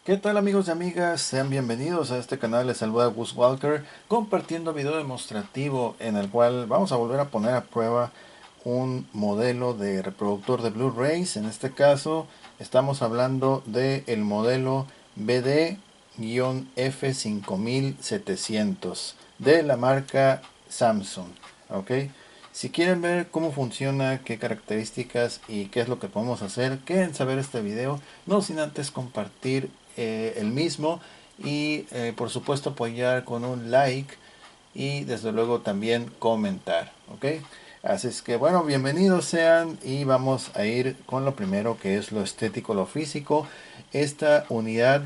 ¿Qué tal amigos y amigas? Sean bienvenidos a este canal. Les saluda Gus Walker compartiendo video demostrativo en el cual vamos a volver a poner a prueba un modelo de reproductor de Blu-rays. En este caso estamos hablando del modelo BD-F5700 de la marca Samsung. ¿Ok? Si quieren ver cómo funciona, qué características y qué es lo que podemos hacer, quieren saber este video, no sin antes compartir el mismo y por supuesto apoyar con un like y desde luego también comentar, ¿ok? Así es que bueno, bienvenidos sean y vamos a ir con lo primero que es lo estético, lo físico. Esta unidad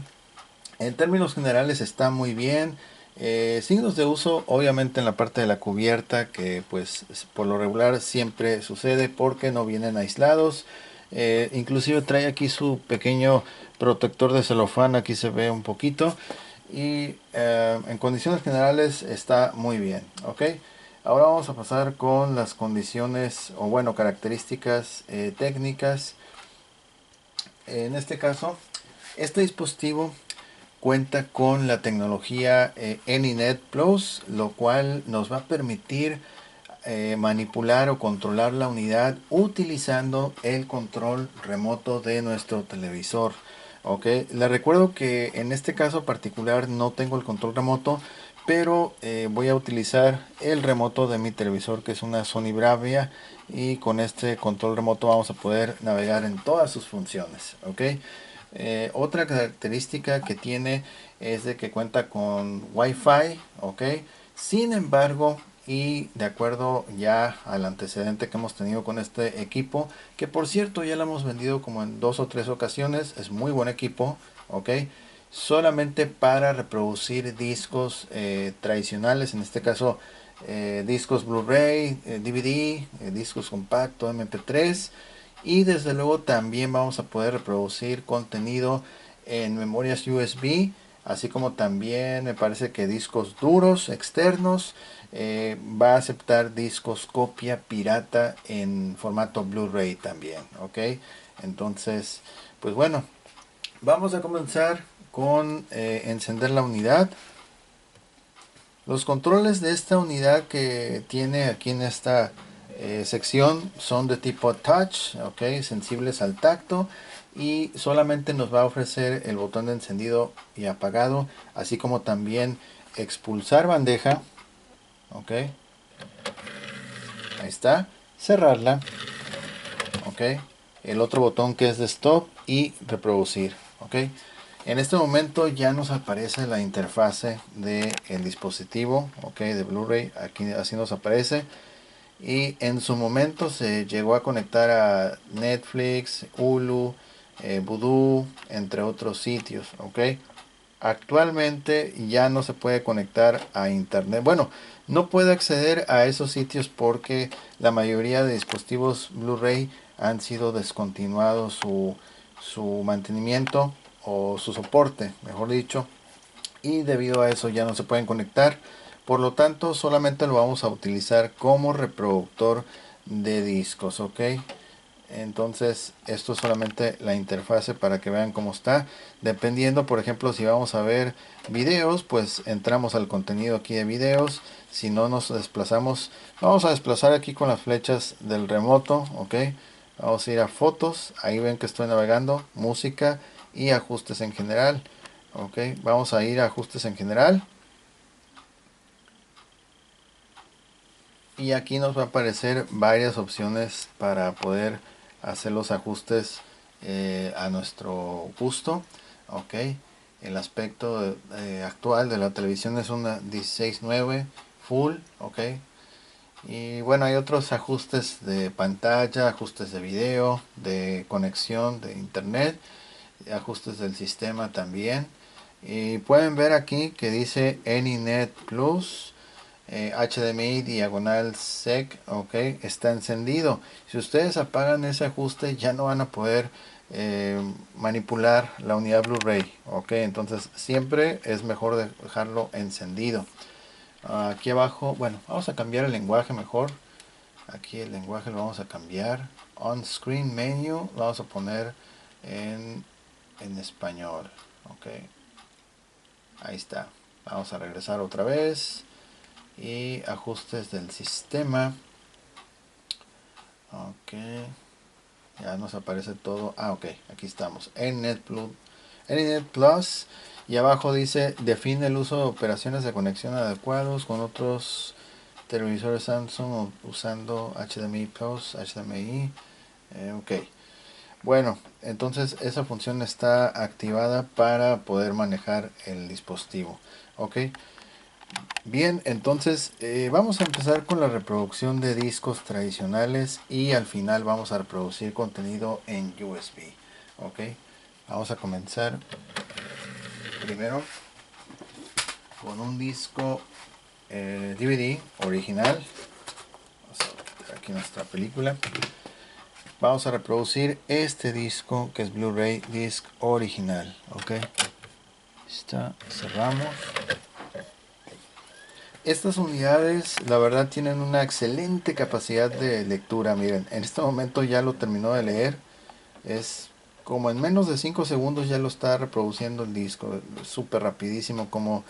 en términos generales está muy bien. Signos de uso obviamente en la parte de la cubierta que pues por lo regular siempre sucede porque no vienen aislados. Inclusive trae aquí su pequeño protector de celofán, aquí se ve un poquito. Y en condiciones generales está muy bien, ¿ok? Ahora vamos a pasar con las condiciones o bueno, características técnicas. En este caso, este dispositivo cuenta con la tecnología AnyNet Plus, lo cual nos va a permitir manipular o controlar la unidad utilizando el control remoto de nuestro televisor. Ok, le recuerdo que en este caso particular no tengo el control remoto, pero voy a utilizar el remoto de mi televisor, que es una Sony Bravia, y con este control remoto vamos a poder navegar en todas sus funciones. Ok, otra característica que tiene es de que cuenta con Wi-Fi. Ok, sin embargo, y de acuerdo ya al antecedente que hemos tenido con este equipo, que por cierto ya lo hemos vendido como en 2 o 3 ocasiones, es muy buen equipo, ok, solamente para reproducir discos tradicionales, en este caso discos Blu-ray, DVD, discos compacto, MP3, y desde luego también vamos a poder reproducir contenido en memorias USB, así como también me parece que discos duros externos. Va a aceptar discos copia pirata en formato Blu-ray también, ok. Entonces pues bueno, vamos a comenzar con encender la unidad. Los controles de esta unidad que tiene aquí en esta sección son de tipo touch, ok, sensibles al tacto, y solamente nos va a ofrecer el botón de encendido y apagado, así como también expulsar bandeja, ok, ahí está, cerrarla, ok, el otro botón que es de stop y reproducir, ok. En este momento ya nos aparece la interfase del dispositivo, ok, de Blu-ray, aquí así nos aparece. Y en su momento se llegó a conectar a Netflix, Hulu, Vudu, entre otros sitios, ok. Actualmente ya no se puede conectar a internet. Bueno, no puede acceder a esos sitios porque la mayoría de dispositivos Blu-ray han sido descontinuados su mantenimiento o su soporte, mejor dicho, y debido a eso ya no se pueden conectar. Por lo tanto, solamente lo vamos a utilizar como reproductor de discos, ¿ok? Entonces, esto es solamente la interfase para que vean cómo está. Dependiendo, por ejemplo, si vamos a ver videos, pues entramos al contenido aquí de videos. Si no nos desplazamos, vamos a desplazar aquí con las flechas del remoto, ¿ok? Vamos a ir a fotos, ahí ven que estoy navegando, música y ajustes en general. Ok, vamos a ir a ajustes en general. Y aquí nos va a aparecer varias opciones para poder hacer los ajustes a nuestro gusto. Ok, el aspecto actual de la televisión es una 16:9 full. Ok, y bueno, hay otros ajustes de pantalla, ajustes de video, de conexión de internet, ajustes del sistema también. Y pueden ver aquí que dice AnyNet Plus, HDMI diagonal SEC, ok, está encendido. Si ustedes apagan ese ajuste ya no van a poder manipular la unidad Blu-ray, ok, entonces siempre es mejor dejarlo encendido. Aquí abajo, bueno, vamos a cambiar el lenguaje mejor. Aquí el lenguaje lo vamos a cambiar. On screen menu, vamos a poner en en español. Ok, ahí está. Vamos a regresar otra vez y ajustes del sistema. Ok, ya nos aparece todo. Ok, aquí estamos en NetNet Plus, y abajo dice define el uso de operaciones de conexión adecuados con otros televisores Samsung usando HDMI Plus, HDMI. Ok, bueno, entonces esa función está activada para poder manejar el dispositivo. Ok, bien, entonces vamos a empezar con la reproducción de discos tradicionales y al final vamos a reproducir contenido en USB. Ok, vamos a comenzar primero con un disco DVD original. Vamos a meter aquí nuestra película. Vamos a reproducir este disco que es Blu-ray disc original. Ok, está, cerramos. Estas unidades, la verdad, tienen una excelente capacidad de lectura. Miren, en este momento ya lo terminó de leer. Es como en menos de 5 segundos ya lo está reproduciendo el disco. Súper rapidísimo como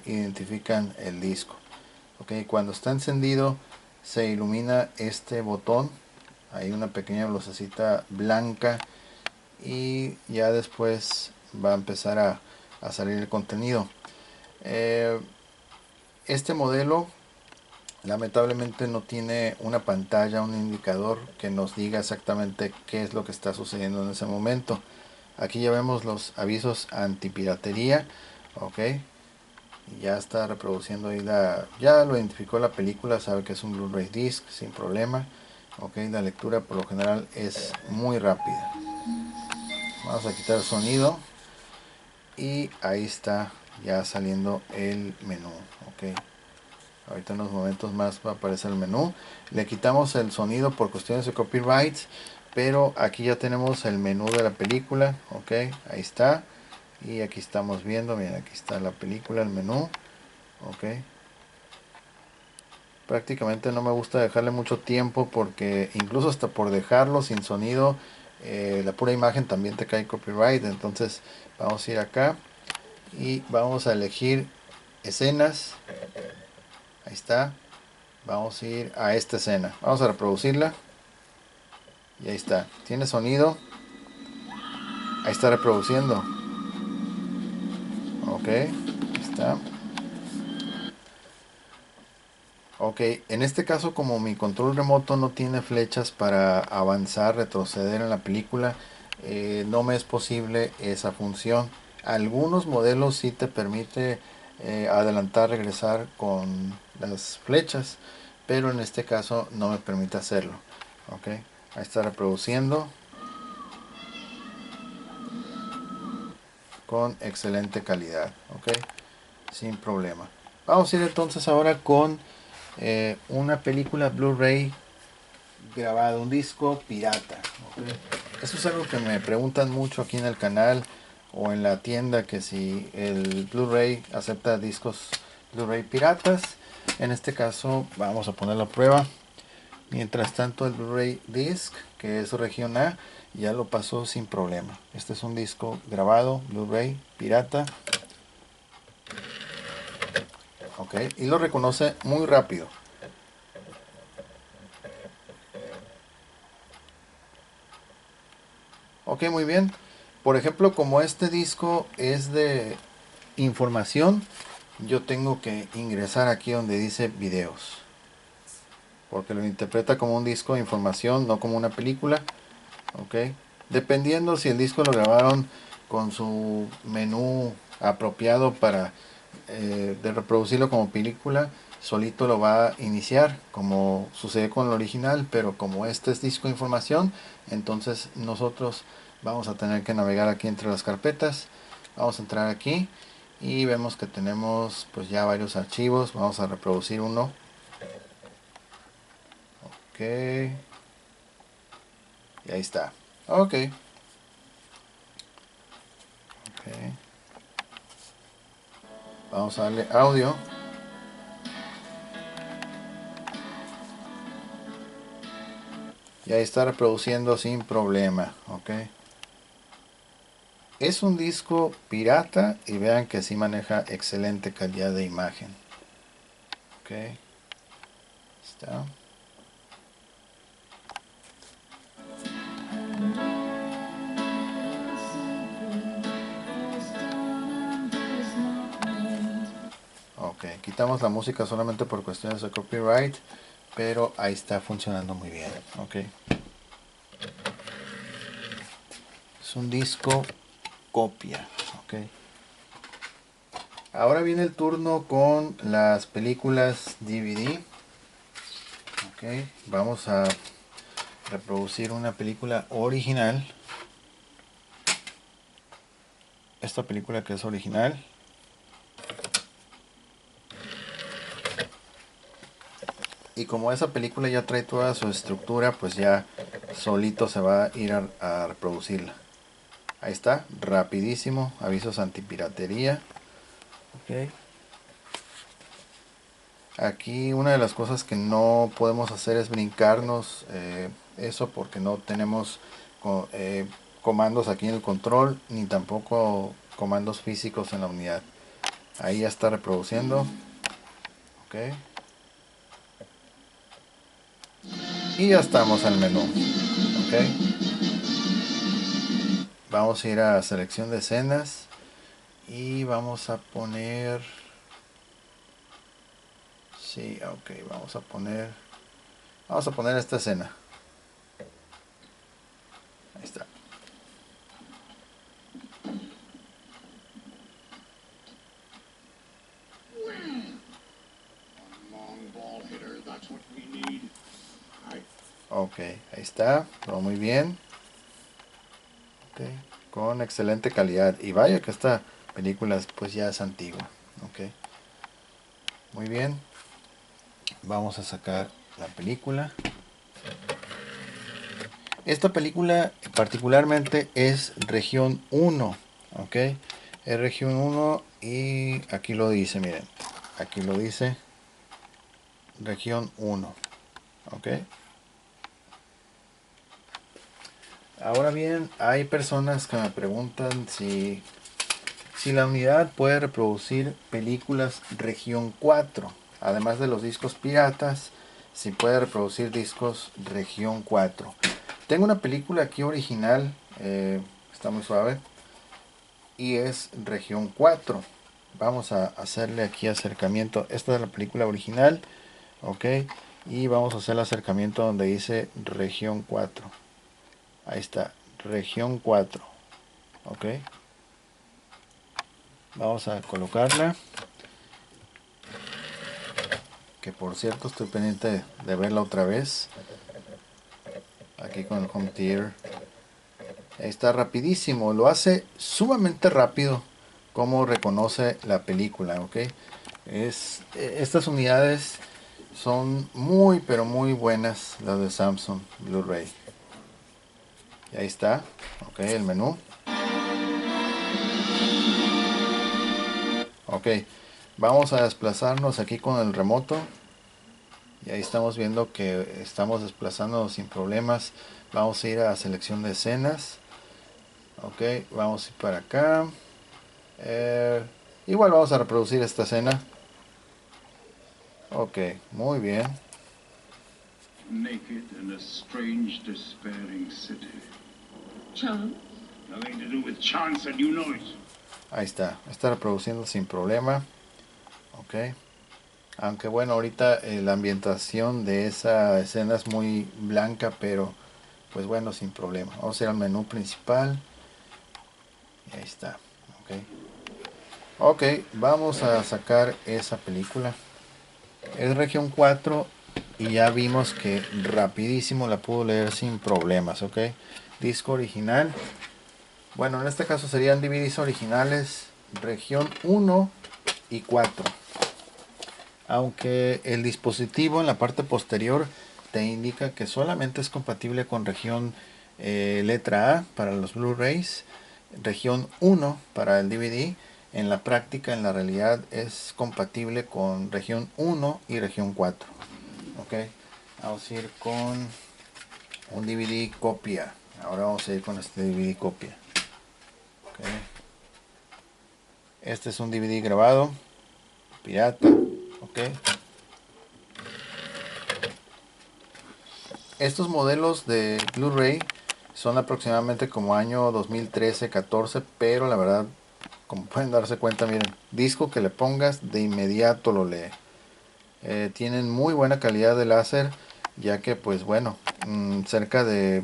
identifican el disco. Ok, cuando está encendido se ilumina este botón. Hay una pequeña lucecita blanca y ya después va a empezar a salir el contenido. Este modelo lamentablemente no tiene una pantalla, un indicador que nos diga exactamente qué es lo que está sucediendo en ese momento. Aquí ya vemos los avisos antipiratería. Ok, ya está reproduciendo ahí ya lo identificó la película, sabe que es un Blu-ray disc sin problema. Ok, la lectura por lo general es muy rápida. Vamos a quitar el sonido y ahí está ya saliendo el menú. Ok, ahorita en unos momentos más va a aparecer el menú. Le quitamos el sonido por cuestiones de copyright, pero aquí ya tenemos el menú de la película. Ok, ahí está. Y aquí estamos viendo, miren, aquí está la película, el menú. Ok, prácticamente no me gusta dejarle mucho tiempo porque incluso hasta por dejarlo sin sonido, la pura imagen también te cae copyright. Entonces vamos a ir acá y vamos a elegir escenas. Ahí está. Vamos a ir a esta escena. Vamos a reproducirla. Y ahí está. Tiene sonido. Ahí está reproduciendo. Ok. Ahí está. Ok. En este caso, como mi control remoto no tiene flechas para avanzar, retroceder en la película, no me es posible esa función. Algunos modelos sí te permite adelantar, regresar con las flechas, pero en este caso no me permite hacerlo. Ok. Ahí está reproduciendo con excelente calidad. Ok, sin problema. Vamos a ir entonces ahora con una película Blu-ray grabada, un disco pirata. Okay. Eso es algo que me preguntan mucho aquí en el canal o en la tienda, que si el Blu-ray acepta discos Blu-ray piratas. En este caso vamos a ponerlo a prueba. Mientras tanto, el Blu-ray disc, que es región A, ya lo pasó sin problema. Este es un disco grabado Blu-ray pirata. Ok, y lo reconoce muy rápido. Ok, muy bien. Por ejemplo, como este disco es de información, yo tengo que ingresar aquí donde dice videos, porque lo interpreta como un disco de información, no como una película. Ok, dependiendo si el disco lo grabaron con su menú apropiado para de reproducirlo como película, solito lo va a iniciar como sucede con el original. Pero como este es disco de información, entonces nosotros vamos a tener que navegar aquí entre las carpetas. Vamos a entrar aquí y vemos que tenemos pues ya varios archivos. Vamos a reproducir uno. Ok, y ahí está. Ok, ok, vamos a darle audio. Y ahí está reproduciendo sin problema. Ok, Es un disco pirata y vean que sí maneja excelente calidad de imagen. Ok, está. Ok, quitamos la música solamente por cuestiones de copyright, pero ahí está funcionando muy bien. Ok, es un disco copia. Ok, ahora viene el turno con las películas DVD. Ok, vamos a reproducir una película original. Esta película que es original. Y como esa película ya trae toda su estructura, pues ya solito se va a ir a reproducirla. Ahí está, rapidísimo, avisos antipiratería. Ok. Aquí una de las cosas que no podemos hacer es brincarnos eso porque no tenemos comandos aquí en el control, ni tampoco comandos físicos en la unidad. Ahí ya está reproduciendo. Ok. Y ya estamos en el menú. Ok. Vamos a ir a selección de escenas. Y vamos a poner... Sí, ok, vamos a poner... Vamos a poner esta escena. Ahí está. Ok, ahí está, todo muy bien. Okay, con excelente calidad. Y vaya que esta película pues ya es antigua. Ok, muy bien. Vamos a sacar la película. Esta película particularmente es región 1. Ok, es región 1 y aquí lo dice, miren. Aquí lo dice región 1. Ok. Ahora bien, hay personas que me preguntan si la unidad puede reproducir películas región 4. Además de los discos piratas, si puede reproducir discos región 4. Tengo una película aquí original, está muy suave, y es región 4. Vamos a hacerle aquí acercamiento. Esta es la película original, ok, y vamos a hacer el acercamiento donde dice región 4. Ahí está, región 4. Ok. Vamos a colocarla. Que por cierto estoy pendiente de verla otra vez. Aquí con el Home Theater. Ahí está rapidísimo. Lo hace sumamente rápido. Como reconoce la película. Ok. Estas unidades son muy pero muy buenas. Las de Samsung Blu-ray. Y ahí está. Ok, el menú. Ok, vamos a desplazarnos aquí con el remoto. Y ahí estamos viendo que estamos desplazándonos sin problemas. Vamos a ir a selección de escenas. Ok, vamos a ir para acá. Igual vamos a reproducir esta escena. Ok, muy bien. Naked in a strange, despairing city. Chance? Nothing to do with chance and you know it. Ahí está reproduciendo sin problema. Ok. Aunque bueno, ahorita la ambientación de esa escena es muy blanca, pero pues bueno, sin problema. Vamos a ir al menú principal. Y ahí está. Ok, vamos a sacar esa película. Es región 4 y ya vimos que rapidísimo la pudo leer sin problemas. Ok, disco original. Bueno, en este caso serían DVDs originales región 1 y 4. Aunque el dispositivo en la parte posterior te indica que solamente es compatible con región letra A para los Blu-rays, región 1 para el DVD. En la práctica, en la realidad, es compatible con región 1 y región 4. Ok, vamos a ir con un DVD copia. Ahora vamos a ir con este DVD copia. Ok, Este es un DVD grabado pirata. Ok. Estos modelos de Blu-ray son aproximadamente como año 2013-14, pero la verdad, como pueden darse cuenta, miren, disco que le pongas de inmediato lo lee. Tienen muy buena calidad de láser, ya que pues bueno, cerca de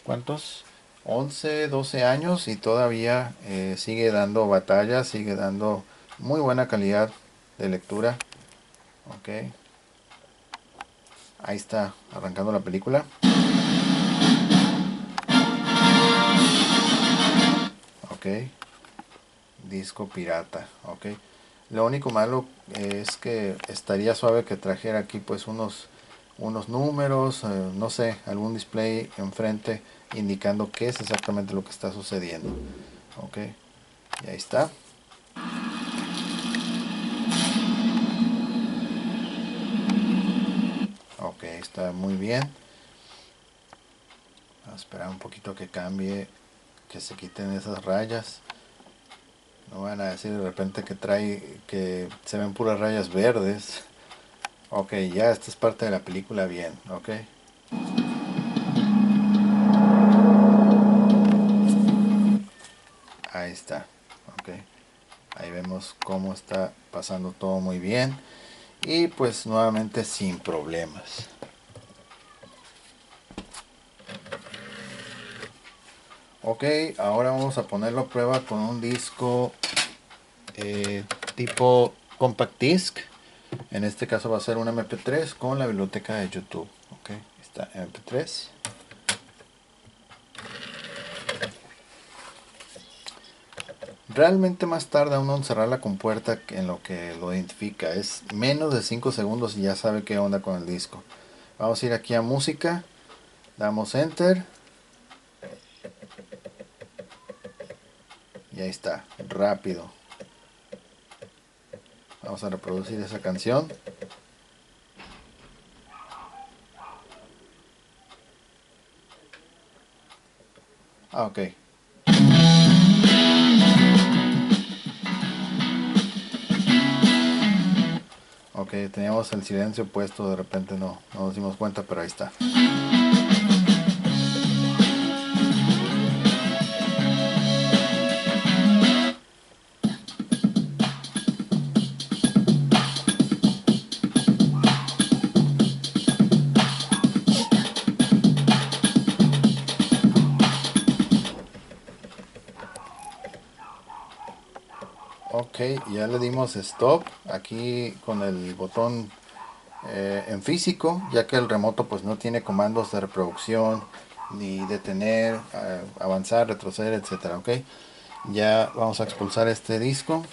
¿cuántos? 11, 12 años y todavía sigue dando batalla, sigue dando muy buena calidad de lectura. Ok, ahí está arrancando la película. Ok, disco pirata. Ok, lo único malo es que estaría suave que trajera aquí pues unos números, no sé, algún display enfrente indicando qué es exactamente lo que está sucediendo. Ok, y ahí está. Ok, está muy bien. Vamos a esperar un poquito que cambie, que se quiten esas rayas. No van a decir de repente que trae, que se ven puras rayas verdes. Ok, ya esta es parte de la película bien, ok. Ahí está, ok. Ahí vemos cómo está pasando todo muy bien. Y pues nuevamente sin problemas. Ok, ahora vamos a ponerlo a prueba con un disco tipo compact disc. En este caso va a ser un MP3 con la biblioteca de YouTube. Ok, está MP3. Realmente más tarda uno en cerrar la compuerta en lo que lo identifica. Es menos de 5 segundos y ya sabe qué onda con el disco. Vamos a ir aquí a música. Damos enter. Y ahí está. Rápido. Vamos a reproducir esa canción. Ah, ok. Ok, teníamos el silencio puesto. De repente no nos dimos cuenta, pero ahí está. Ok, ya le dimos stop aquí con el botón en físico, ya que el remoto pues no tiene comandos de reproducción ni detener, avanzar, retroceder, etcétera. Ok, ya vamos a expulsar este disco.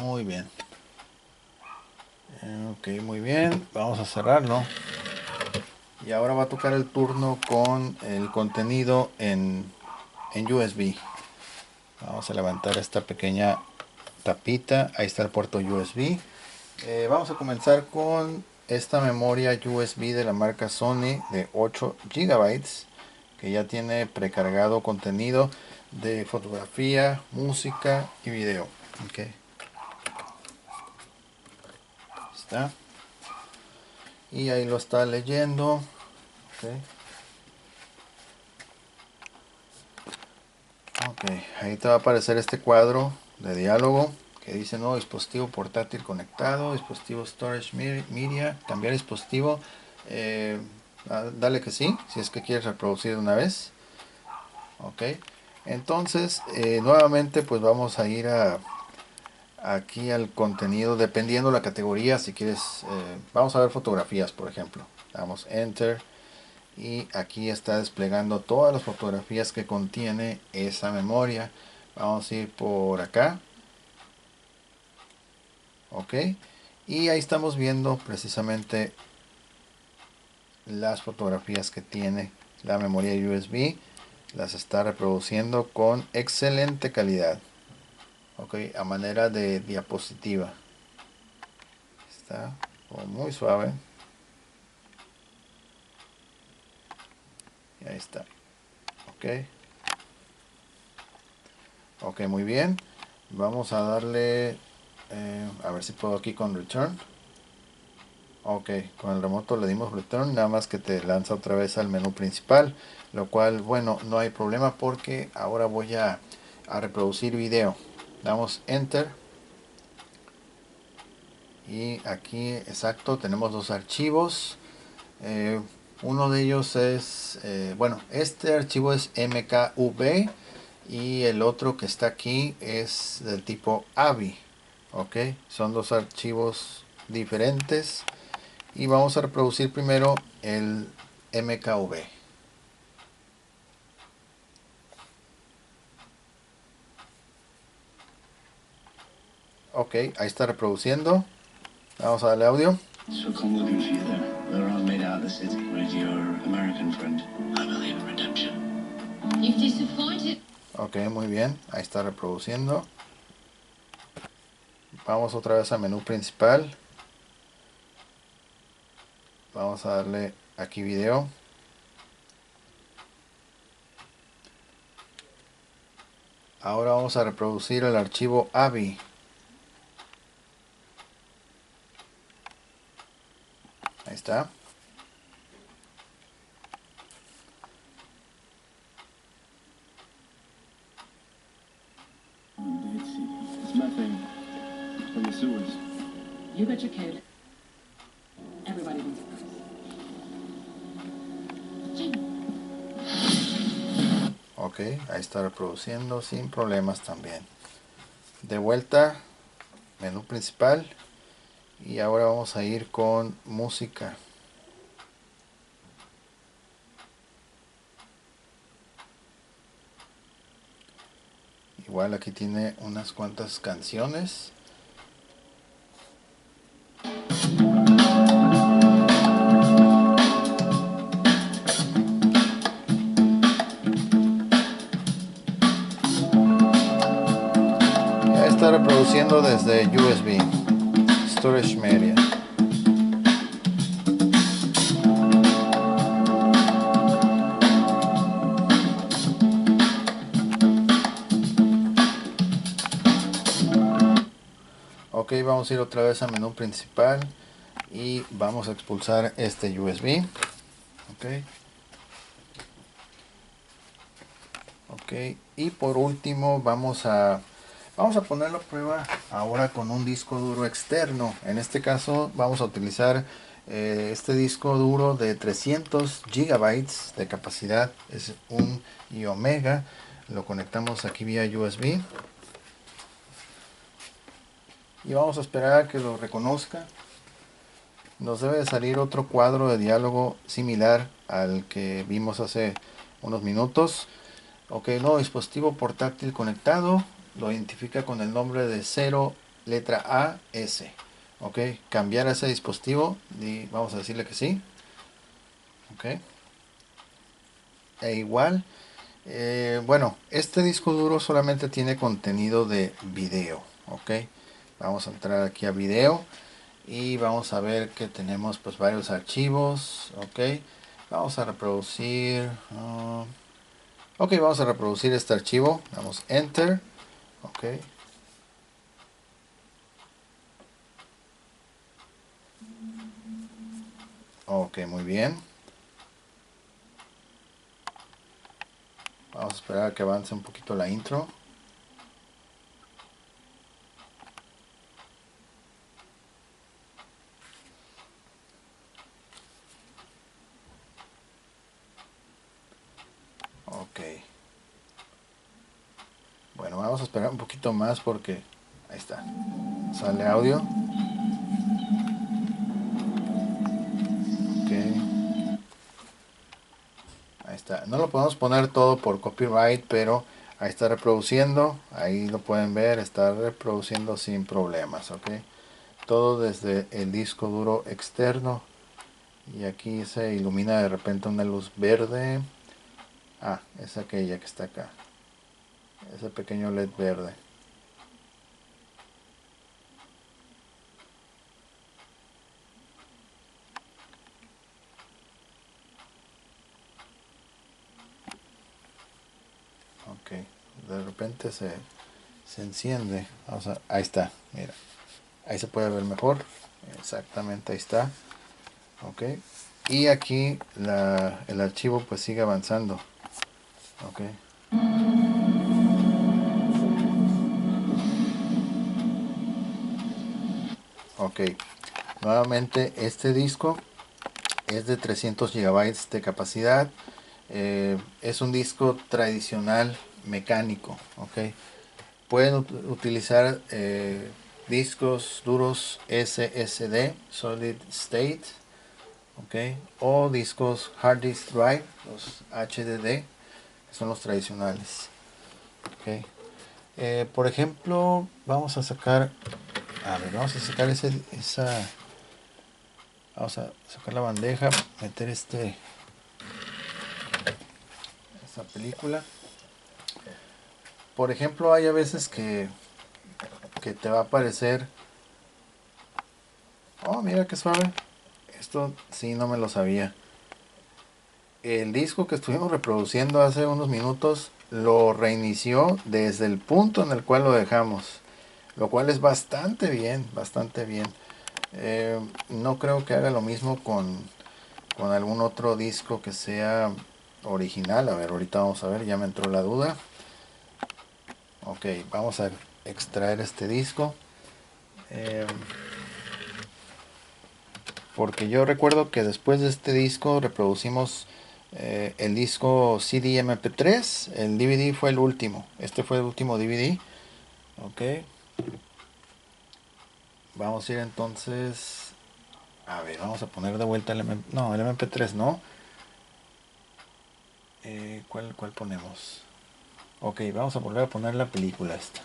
Muy bien. Ok, muy bien. Vamos a cerrarlo. Y ahora va a tocar el turno con el contenido en USB. Vamos a levantar esta pequeña tapita. Ahí está el puerto USB. Vamos a comenzar con esta memoria USB de la marca Sony de 8 GB que ya tiene precargado contenido de fotografía, música y video. Okay. Está. Y ahí lo está leyendo. Okay. Ok, ahí te va a aparecer este cuadro de diálogo que dice nuevo dispositivo portátil conectado, dispositivo storage media, cambiar dispositivo. eh, Dale que sí, si es que quieres reproducir de una vez. Ok, entonces nuevamente pues vamos a ir aquí al contenido dependiendo la categoría. Si quieres, vamos a ver fotografías por ejemplo. Damos enter. Y aquí está desplegando todas las fotografías que contiene esa memoria. Vamos a ir por acá. Ok. Y ahí estamos viendo precisamente las fotografías que tiene la memoria USB. Las está reproduciendo con excelente calidad. Ok, a manera de diapositiva. Está muy suave. Y ahí está. Ok. Ok, muy bien. Vamos a darle, a ver si puedo aquí con return. Ok, con el remoto le dimos return, nada más que te lanza otra vez al menú principal, lo cual, bueno, no hay problema porque ahora voy a reproducir video. Damos enter y aquí, exacto, tenemos dos archivos. Eh, Uno de ellos es, bueno, este archivo es mkv y el otro que está aquí es del tipo AVI. Ok, son dos archivos diferentes. Y vamos a reproducir primero el mkv. Ok, ahí está reproduciendo. Vamos a darle audio. So come looking for you there. They're all made out of the city. Where's your American friend? I believe in redemption. You've disappointed. Ok, muy bien. Ahí está reproduciendo. Vamos otra vez al menú principal. Vamos a darle aquí video. Ahora vamos a reproducir el archivo AVI. Ahí está. It's methane from the sewers. You got your code. Everybody wants a prize. Ok, ahí está reproduciendo sin problemas también. De vuelta, menú principal. Y ahora vamos a ir con música. Igual aquí tiene unas cuantas canciones. Ya está reproduciendo desde USB, Storage Media. Ok, vamos a ir otra vez al menú principal y vamos a expulsar este USB. Ok. Ok, y por último vamos a ponerlo a prueba ahora con un disco duro externo. En este caso vamos a utilizar este disco duro de 300 gigabytes de capacidad. Es un iOmega. Lo conectamos aquí vía USB. Y vamos a esperar a que lo reconozca. Nos debe de salir otro cuadro de diálogo similar al que vimos hace unos minutos. Ok, nuevo dispositivo portátil conectado. Lo identifica con el nombre de 0, letra A, S. Ok, cambiar ese dispositivo y vamos a decirle que sí. Ok. E igual, bueno, este disco duro solamente tiene contenido de video. Ok, vamos a entrar aquí a video y vamos a ver que tenemos pues varios archivos. Ok, vamos a reproducir. Ok, vamos a reproducir este archivo. Damos enter. Ok. Ok, muy bien. Vamos a esperar a que avance un poquito la intro. Ok. Bueno, vamos a esperar un poquito más porque ahí está. Sale audio. Ok. Ahí está. No lo podemos poner todo por copyright, pero ahí está reproduciendo. Ahí lo pueden ver. Está reproduciendo sin problemas. Ok. Todo desde el disco duro externo. Y aquí se ilumina de repente una luz verde. Ah, es aquella que está acá. Ese pequeño LED verde. Ok. de repente se enciende. Ahí está, mira. Ahí se puede ver mejor. Exactamente, ahí está. Ok. Y aquí el archivo pues sigue avanzando. Ok. Ok. Nuevamente este disco es de 300 gigabytes de capacidad. Es un disco tradicional mecánico. Ok. Pueden utilizar discos duros SSD, Solid State, okay, o discos Hard Disk Drive, los HDD, que son los tradicionales. Okay. Por ejemplo, vamos a sacar, vamos a sacar vamos a sacar la bandeja, meter esta película. Por ejemplo, hay a veces que te va a aparecer, oh, mira qué suave. Esto sí no me lo sabía. El disco que estuvimos reproduciendo hace unos minutos lo reinició desde el punto en el cual lo dejamos, lo cual es bastante bien, bastante bien. No creo que haga lo mismo con algún otro disco que sea original. A ver, ahorita vamos a ver, ya me entró la duda. Ok, vamos a extraer este disco. Porque yo recuerdo que después de este disco reproducimos el disco CD MP3. El DVD fue el último. Este fue el último DVD. Ok. Vamos a ir entonces. A ver, vamos a poner de vuelta el MP3. No, el MP3 no. ¿Cuál ponemos? Ok, vamos a volver a poner la película esta.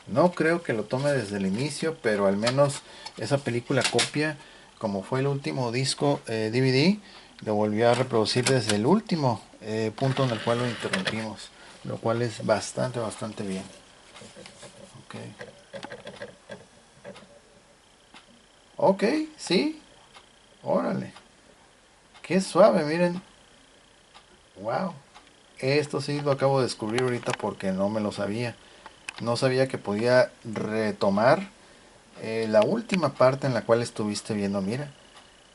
No creo que lo tome desde el inicio, pero al menos esa película copia, como fue el último disco DVD, lo volvió a reproducir desde el último punto en el cual lo interrumpimos, lo cual es bastante, bastante bien. Ok, sí, órale, qué suave, miren, wow, esto sí lo acabo de descubrir ahorita porque no me lo sabía. No sabía que podía retomar la última parte en la cual estuviste viendo. Mira,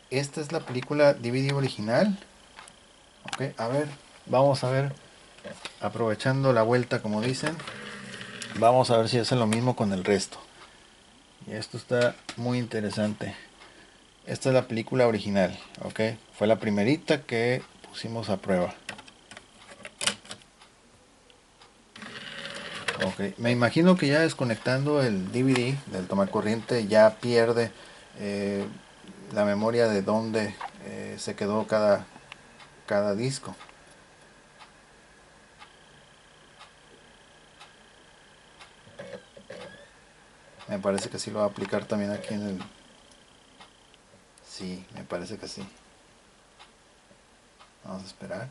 esta es la película DVD original. Ok, a ver, vamos a ver, aprovechando la vuelta como dicen, vamos a ver si hace lo mismo con el resto. Y esto está muy interesante. Esta es la película original, ok, fue la primerita que pusimos a prueba. Ok, me imagino que ya desconectando el DVD del tomacorriente ya pierde eh, la memoria de dónde se quedó cada disco. Me parece que sí lo va a aplicar también aquí en el... Sí, me parece que sí. Vamos a esperar.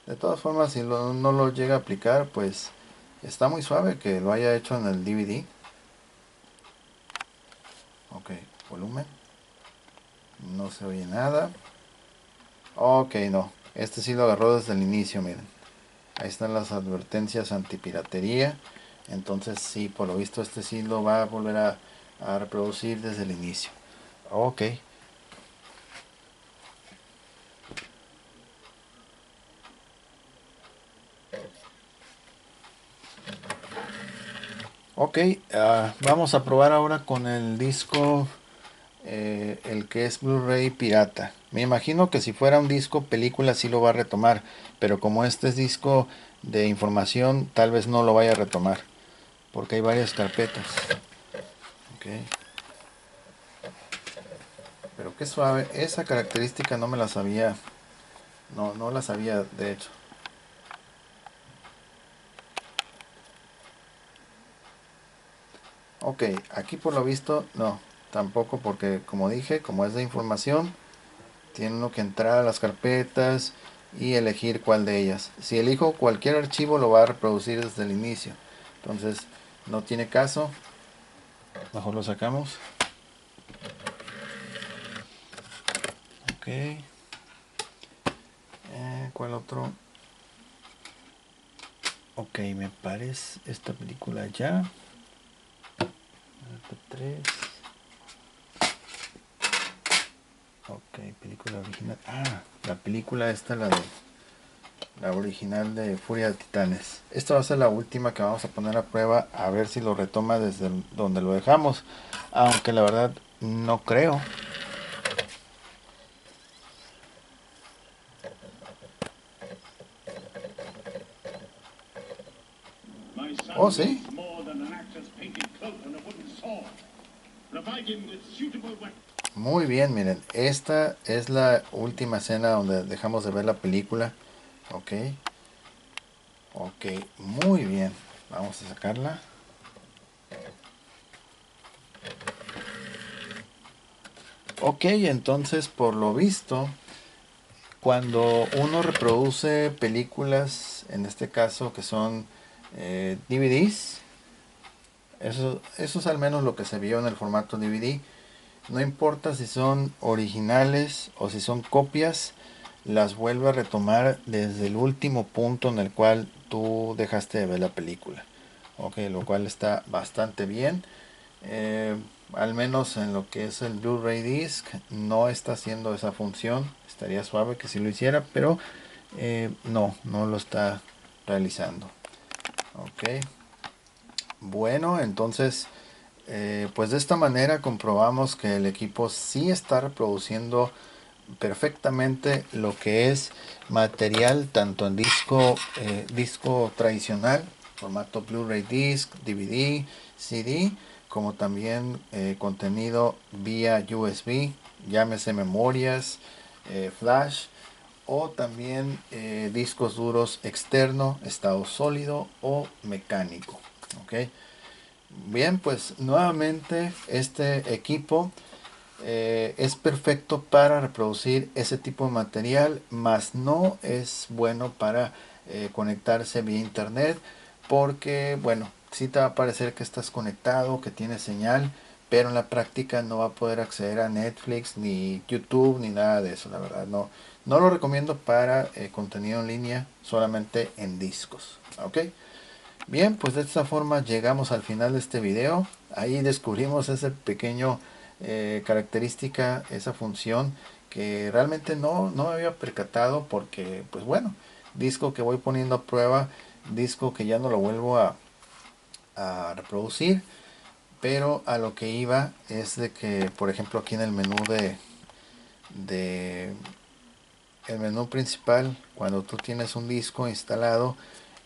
De todas formas, si no lo llega a aplicar, pues está muy suave que lo haya hecho en el DVD. Ok, volumen. No se oye nada. Ok, no. Este sí lo agarró desde el inicio, miren. Ahí están las advertencias antipiratería. Entonces sí, por lo visto este sí lo va a volver a reproducir desde el inicio. Ok. Ok, vamos a probar ahora con el disco, el que es Blu-ray pirata. Me imagino que si fuera un disco película sí lo va a retomar, pero como este es disco de información, tal vez no lo vaya a retomar, porque hay varias carpetas. Ok, pero qué suave, esa característica no me la sabía, no la sabía de hecho. Ok, aquí por lo visto no, tampoco, porque como dije, como es de información, tiene uno que entrar a las carpetas y elegir cuál de ellas. Si elijo cualquier archivo lo va a reproducir desde el inicio. Entonces no tiene caso. Mejor lo sacamos. ¿Cuál otro? Ok, me parece esta película ya. 3. Ok, película original. La película esta, la original de Furia de Titanes. Esta va a ser la última que vamos a poner a prueba, a ver si lo retoma desde donde lo dejamos. Aunque la verdad no creo. Oh, sí. Muy bien, miren, esta es la última escena donde dejamos de ver la película. Ok, ok, muy bien. Vamos a sacarla. Ok, entonces por lo visto, cuando uno reproduce películas, en este caso que son DVDs, eso es al menos lo que se vio en el formato DVD. No importa si son originales o si son copias, las vuelve a retomar desde el último punto en el cual tú dejaste de ver la película. Ok, lo cual está bastante bien. Eh, Al menos en lo que es el Blu-ray disc no está haciendo esa función. Estaría suave que si lo hiciera, pero no lo está realizando. Ok, bueno, entonces pues de esta manera comprobamos que el equipo sí está reproduciendo perfectamente lo que es material tanto en disco tradicional, formato Blu-ray disc, DVD, CD, como también contenido vía USB, llámese memorias, flash, o también discos duros externo, estado sólido o mecánico. ¿Ok? Bien, pues nuevamente este equipo es perfecto para reproducir ese tipo de material, mas no es bueno para conectarse vía internet, porque bueno, sí te va a parecer que estás conectado, que tienes señal, pero en la práctica no va a poder acceder a Netflix, ni YouTube, ni nada de eso. La verdad no lo recomiendo para contenido en línea, solamente en discos. ¿Ok? Bien, pues de esta forma llegamos al final de este video. Ahí descubrimos ese pequeño característica, esa función que realmente no me había percatado, porque pues bueno, disco que voy poniendo a prueba, disco que ya no lo vuelvo a reproducir, pero a lo que iba es de que, por ejemplo, aquí en el menú de el menú principal, cuando tú tienes un disco instalado,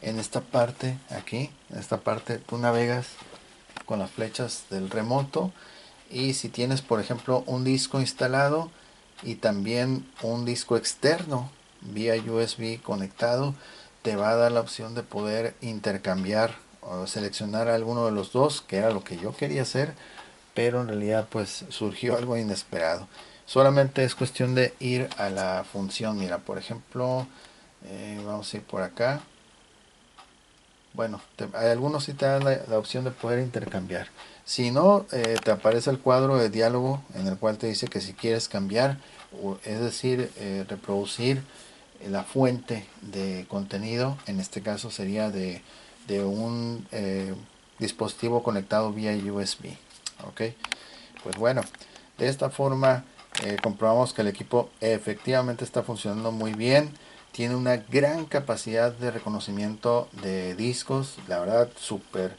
en esta parte aquí, en esta parte tú navegas con las flechas del remoto, y si tienes por ejemplo un disco instalado y también un disco externo vía USB conectado, te va a dar la opción de poder intercambiar o seleccionar alguno de los dos, que era lo que yo quería hacer, pero en realidad pues surgió algo inesperado. Solamente es cuestión de ir a la función. Mira, por ejemplo, vamos a ir por acá. Bueno, hay algunos sí te dan la opción de poder intercambiar. Si no, te aparece el cuadro de diálogo en el cual te dice que si quieres cambiar, es decir, reproducir la fuente de contenido, en este caso sería de un dispositivo conectado vía USB. Ok, pues bueno, de esta forma comprobamos que el equipo efectivamente está funcionando muy bien. Tiene una gran capacidad de reconocimiento de discos, la verdad súper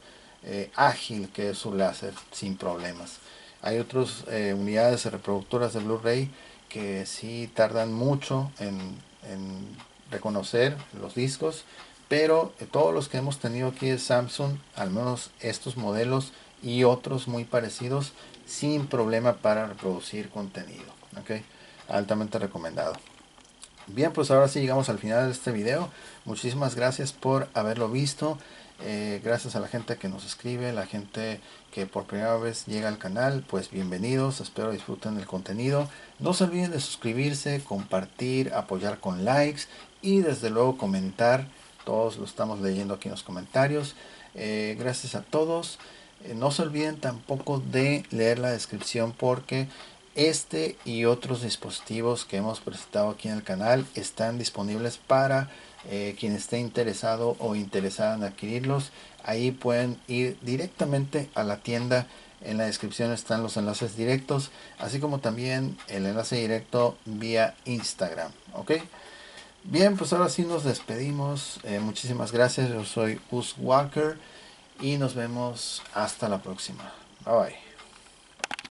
ágil que es su láser sin problemas. Hay otras unidades reproductoras de Blu-ray que sí tardan mucho en reconocer los discos, pero todos los que hemos tenido aquí de Samsung, al menos estos modelos y otros muy parecidos, sin problema para reproducir contenido. ¿Ok? Altamente recomendado. Bien, pues ahora sí llegamos al final de este video. Muchísimas gracias por haberlo visto. Gracias a la gente que nos escribe, la gente que por primera vez llega al canal, pues bienvenidos. Espero disfruten el contenido. No se olviden de suscribirse, compartir, apoyar con likes y desde luego comentar. Todos lo estamos leyendo aquí en los comentarios. Gracias a todos. No se olviden tampoco de leer la descripción, porque Este y otros dispositivos que hemos presentado aquí en el canal están disponibles para quien esté interesado o interesada en adquirirlos. Ahí pueden ir directamente a la tienda. En la descripción están los enlaces directos, así como también el enlace directo vía Instagram. ¿Ok? Bien, pues ahora sí nos despedimos. Muchísimas gracias. Yo soy Us Walker y nos vemos hasta la próxima. Bye bye.